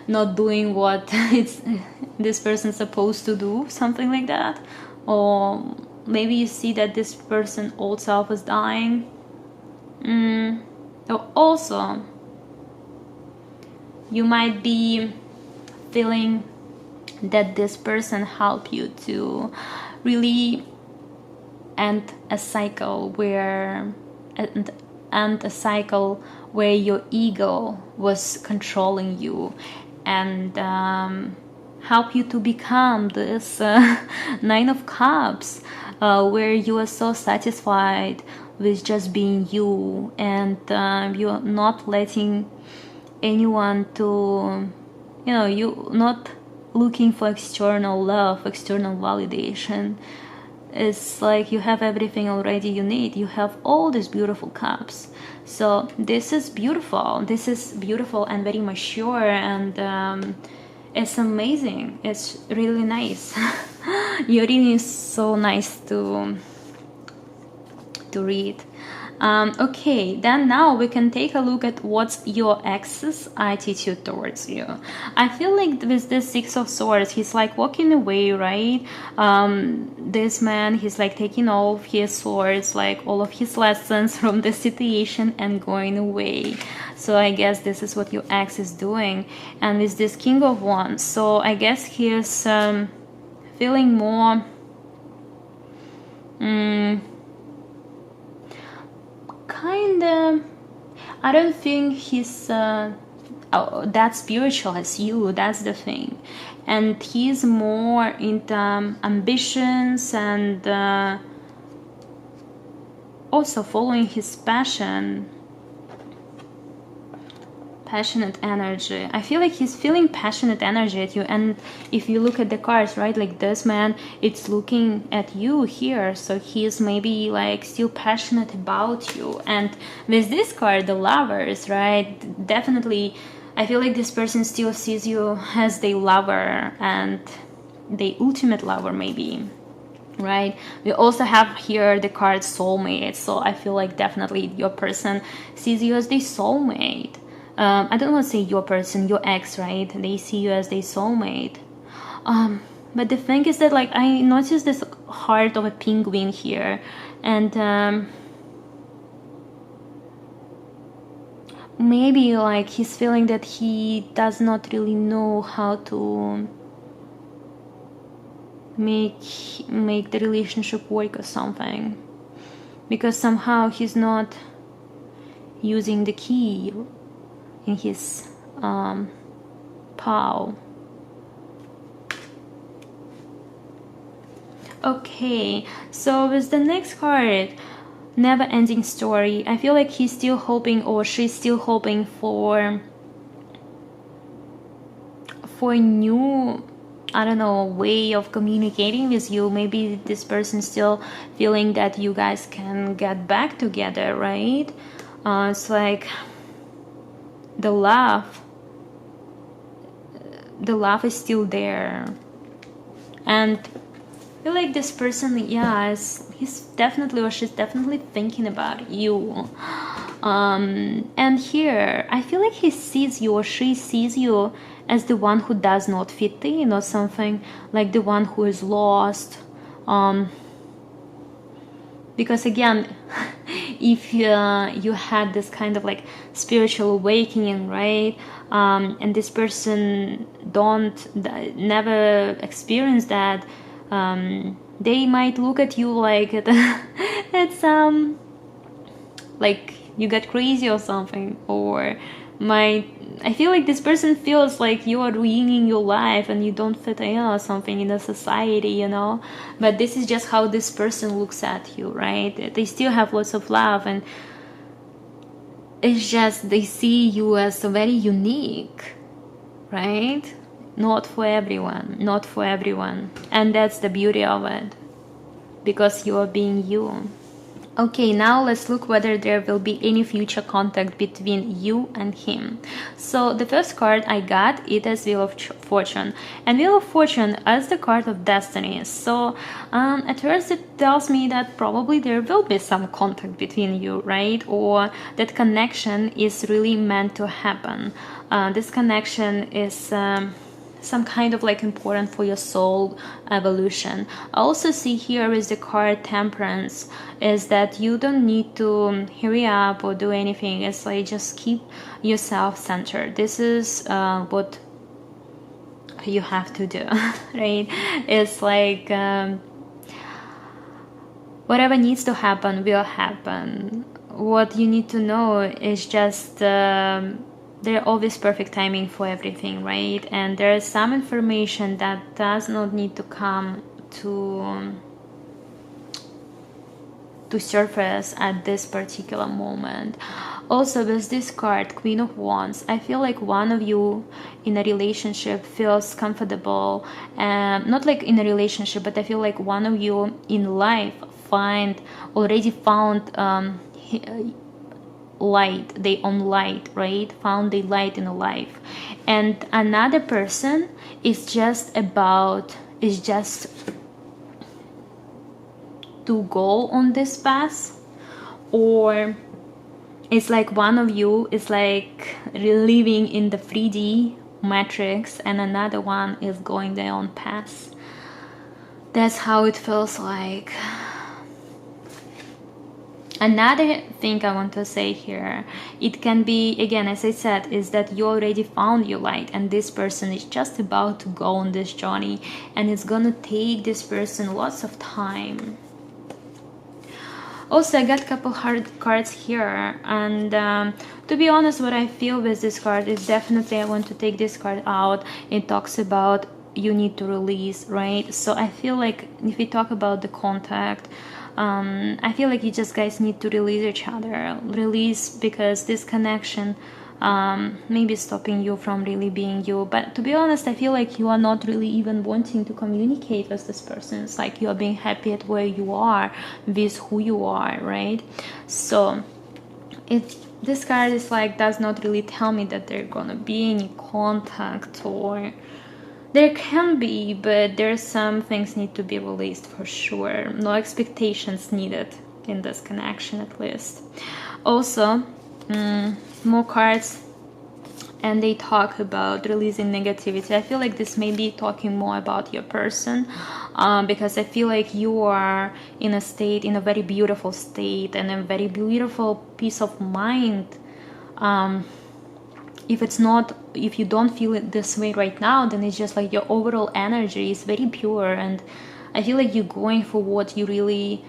not doing what it's this person's supposed to do, something like that. Or maybe you see that this person old self is dying. Also, you might be feeling that this person helped you to really end a cycle where your ego was controlling you, and help you to become this Nine of Cups, where you are so satisfied with just being you, and you're not letting anyone to, you know, you're not looking for external love, external validation. It's like you have everything already you need. You have all these beautiful cups. So this is beautiful. This is beautiful and very mature, and it's amazing. It's really nice. Your reading is so nice to read. Okay, then now we can take a look at what's your ex's attitude towards you. I feel like with this Six of Swords, he's like walking away, right? This man, he's like taking all of his swords, like all of his lessons from the situation, and going away. So I guess this is what your ex is doing. And with this King of Wands, so I guess he is feeling more kinda, I don't think he's that spiritual as you, that's the thing. And he's more into ambitions, and also following his passionate energy. I feel like he's feeling passionate energy at you. And if you look at the cards, right, like this man, it's looking at you here, so he's maybe like still passionate about you. And with this card, the Lovers, right, definitely I feel like this person still sees you as their lover and the ultimate lover, maybe, right? We also have here the card Soulmate, so I feel like definitely your person sees you as their soulmate. I don't want to say your person, your ex, right? They see you as their soulmate. But the thing is that, like, I noticed this heart of a penguin here, and maybe like he's feeling that he does not really know how to make the relationship work or something, because somehow he's not using the key in his paw. Okay, so with the next card, Never Ending Story, I feel like he's still hoping, or she's still hoping for a new, I don't know, way of communicating with you. Maybe this person's still feeling that you guys can get back together, right? It's like the love is still there, and I feel like this person, yeah, he's definitely, or she's definitely thinking about you. And here I feel like he sees you, or she sees you as the one who does not fit in, or something, like the one who is lost. Because again, if you had this kind of like spiritual awakening, right, and this person never experienced that, they might look at you like at some, like you got crazy or something, or I feel like this person feels like you are ruining your life and you don't fit in or something in the society, you know. But this is just how this person looks at you, right? They still have lots of love, and it's just they see you as very unique, right? Not for everyone, and that's the beauty of it, because you are being you. Okay, now let's look whether there will be any future contact between you and him. So the first card I got, it is Wheel of Fortune, and Wheel of Fortune as the card of destiny. So at first it tells me that probably there will be some contact between you, right? Or that connection is really meant to happen. This connection is some kind of like important for your soul evolution. I also see here is the card Temperance, is that you don't need to hurry up or do anything. It's like just keep yourself centered. This is what you have to do, right? It's like whatever needs to happen will happen. What you need to know is just there always perfect timing for everything, right? And there is some information that does not need to come to surface at this particular moment. Also, with this card, Queen of Wands, I feel like one of you in a relationship feels comfortable, not like in a relationship, but I feel like one of you in life already found light, their own light, right? Found the light in a life, and another person is just to go on this path, or it's like one of you is like living in the 3D matrix and another one is going their own path. That's how it feels like. Another thing I want to say here, it can be, again, as I said, is that you already found your light and this person is just about to go on this journey, and it's gonna take this person lots of time. Also, I got a couple hard cards here, and to be honest, what I feel with this card is definitely I want to take this card out. It talks about you need to release, right? So I feel like if we talk about the contact, I feel like you just guys need to release each other. Release, because this connection maybe stopping you from really being you. But to be honest, I feel like you are not really even wanting to communicate with this person. It's like you are being happy at where you are with who you are, right? So this card is like does not really tell me that there's gonna be any contact, or there can be, but there's some things need to be released for sure. No expectations needed in this connection, at least. Also, more cards, and they talk about releasing negativity. I feel like this may be talking more about your person, because I feel like you are in a very beautiful state and a very beautiful peace of mind. If you don't feel it this way right now, then it's just like your overall energy is very pure, and I feel like you're going for what you really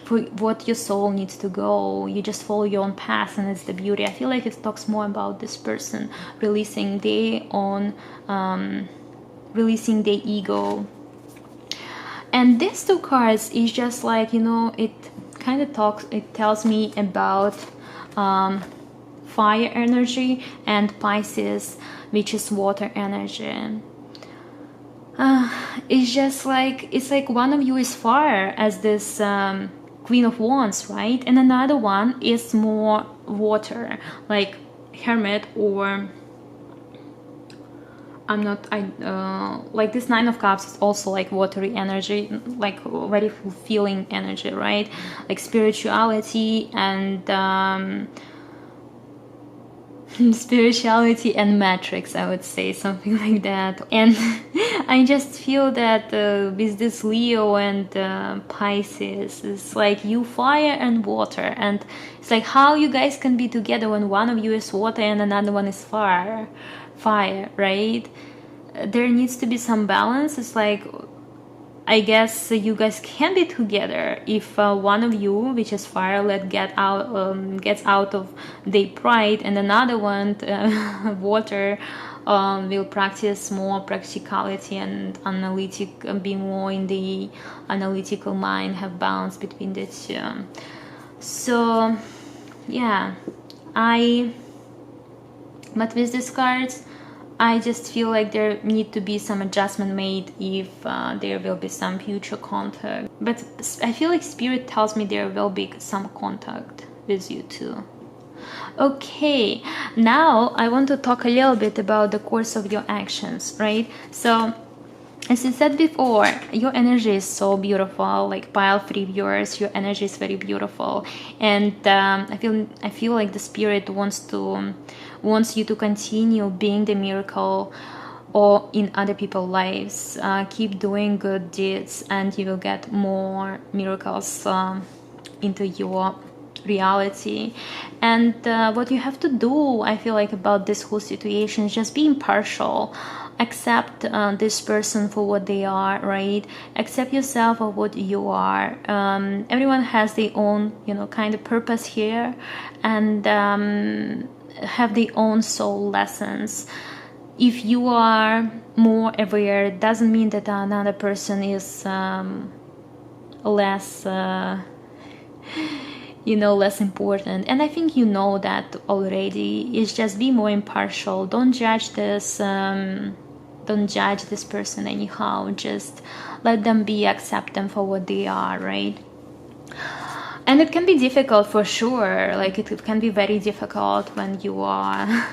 for what your soul needs to go. You just follow your own path, and it's the beauty. I feel like it talks more about this person releasing their own releasing their ego. And these two cards is just like, it kind of tells me about fire energy and Pisces, which is water energy. It's just like, it's like one of you is fire as this Queen of Wands, right? And another one is more water, like Hermit, or like this Nine of Cups is also like watery energy, like very fulfilling energy, right? Like spirituality and spirituality and matrix, I would say, something like that. And I just feel that with this Leo and Pisces, it's like you fire and water, and it's like how you guys can be together when one of you is water and another one is fire, right? There needs to be some balance. It's like, I guess you guys can be together if one of you, which is fire, gets out of their pride, and another one, water, will practice more practicality and be more in the analytical mind, have balance between the two. So yeah, but with these cards, I just feel like there need to be some adjustment made if there will be some future contact. But I feel like Spirit tells me there will be some contact with you too. Okay, now I want to talk a little bit about the course of your actions, right? So, as I said before, your energy is so beautiful. Like pile 3 viewers, your energy is very beautiful, and I feel like the Spirit wants you to continue being the miracle or in other people's lives. Keep doing good deeds, and you will get more miracles into your reality. And what you have to do, I feel like, about this whole situation is just be impartial. Accept this person for what they are, right? Accept yourself for what you are. Everyone has their own, kind of purpose here, and have their own soul lessons. If you are more aware, it doesn't mean that another person is less less important. And I think you know that already. It's just be more impartial. Don't judge this person anyhow. Just let them be, accept them for what they are, right? And it can be difficult for sure. Like it can be very difficult when you are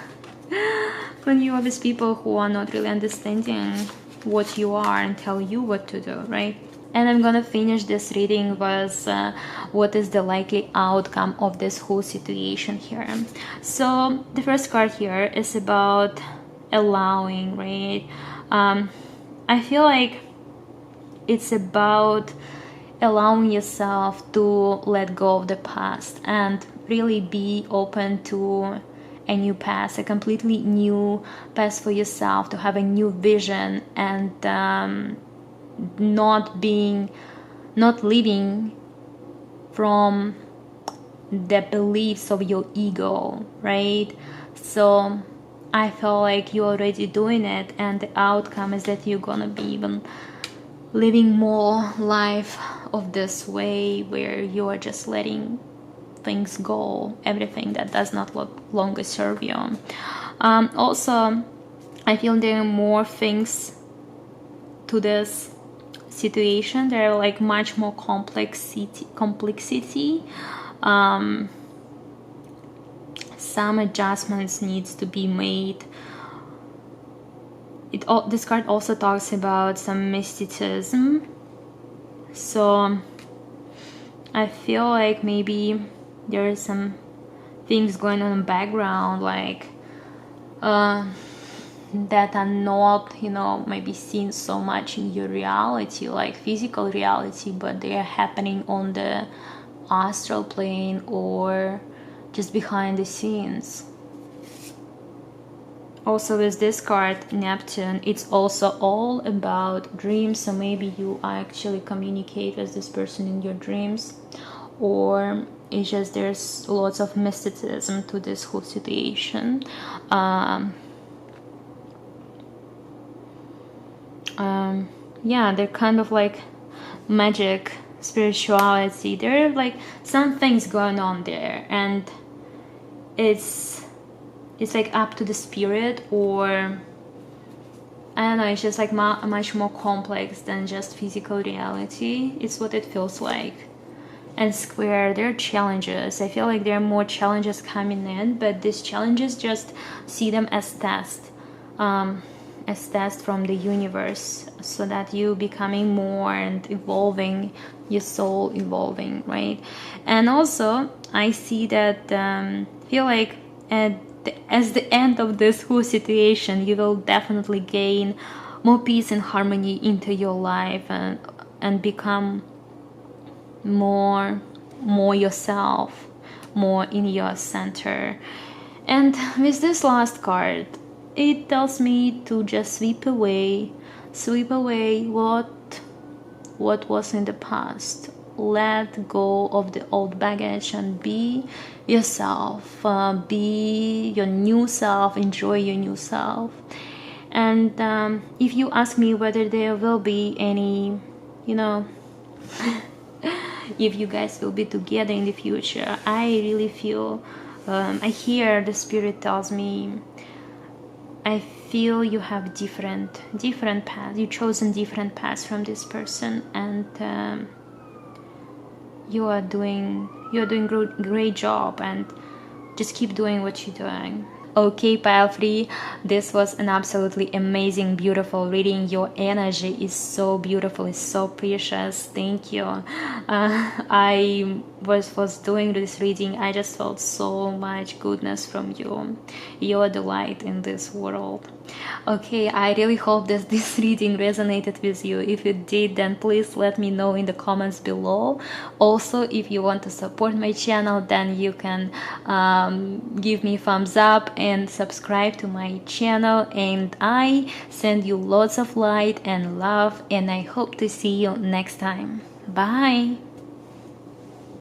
with people who are not really understanding what you are and tell you what to do, right? And I'm gonna finish this reading with what is the likely outcome of this whole situation here. So the first card here is about allowing, right? I feel like it's about allowing yourself to let go of the past and really be open to a new path, a completely new path for yourself, to have a new vision, and not living from the beliefs of your ego, right? So I feel like you're already doing it, and the outcome is that you're gonna be even living more life of this way, where you are just letting things go, everything that does not longer serve you. Also, I feel there are more things to this situation. There are like much more complexity. Some adjustments needs to be made. This card also talks about some mysticism. So I feel like maybe there are some things going on in the background, like that are not, maybe seen so much in your reality, like physical reality, but they are happening on the astral plane or just behind the scenes. Also with this card, Neptune, it's also all about dreams. So maybe you actually communicate with this person in your dreams, or it's just there's lots of mysticism to this whole situation. Yeah, they're kind of like magic, spirituality. There are like some things going on there, and it's like up to the spirit, or I don't know, it's just like much more complex than just physical reality. It's what it feels like. And Square, there are challenges. I feel like there are more challenges coming in, but these challenges, just see them as tests from the universe, so that you becoming more and evolving, your soul evolving, right? And also I see that feel like as the end of this whole situation, you will definitely gain more peace and harmony into your life, and become more yourself, more in your center. And with this last card, it tells me to just sweep away what was in the past. Let go of the old baggage and be yourself, be your new self, enjoy your new self. And if you ask me whether there will be any, if you guys will be together in the future, I really feel, I hear the spirit tells me I feel you have different paths. You've chosen different paths from this person, and you're doing great job, and just keep doing what you're doing. Okay, pile free, this was an absolutely amazing, beautiful reading. Your energy is so beautiful, it's so precious. Thank you. I was doing this reading, I just felt so much goodness from you. You're the light in this world. Okay, I really hope that this reading resonated with you. If it did, then please let me know in the comments below. Also, if you want to support my channel, then you can give me a thumbs up and subscribe to my channel. And I send you lots of light and love, and I hope to see you next time. Bye.